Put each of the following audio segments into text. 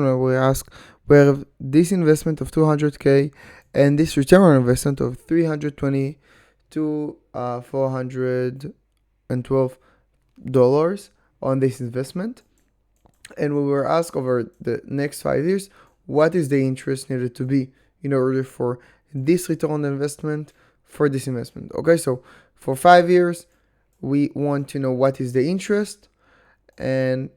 where we ask, we have this investment of 200K and this return on investment of 320 to $412 on this investment. And we were asked over the next 5 years, what is the interest needed to be in order for this return on investment for this investment. Okay, so for 5 years, we want to know what is the interest and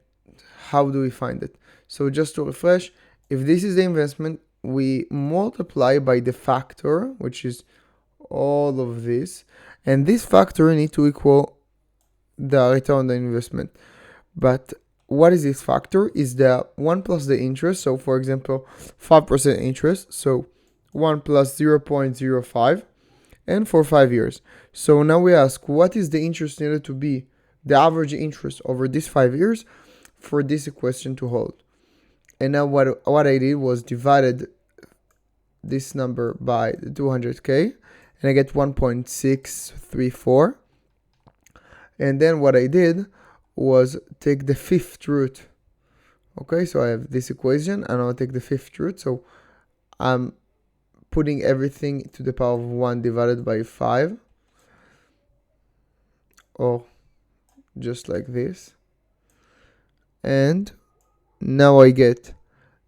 how do we find it. So just to refresh, if this is the investment, we multiply by the factor, which is all of this, and this factor need to equal the return on the investment. But what is this factor? Is the 1 plus the interest. So for example, 5% interest, so 1 plus 0.05, and for 5 years. So now we ask, what is the interest needed to be the average interest over these 5 years for this equation to hold? And now what I did was divided this number by the 200K, and I get 1.634. And then what I did was take the fifth root. Okay, so I have this equation and I'll take the fifth root. So I'm putting everything to the power of 1 divided by 5, or just like this. And now I get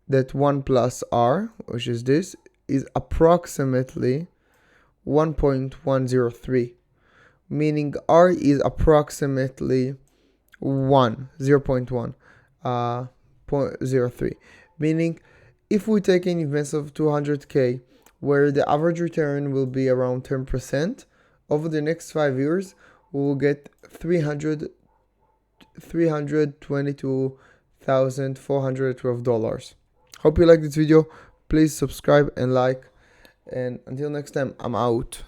that 1 plus r, which is this, is approximately 1.103, meaning r is approximately 0.03, meaning if we take an investment of 200K where the average return will be around 10%, over the next 5 years we will get $322,412. Hope you like this video. Please subscribe and like, and until next time, I'm out.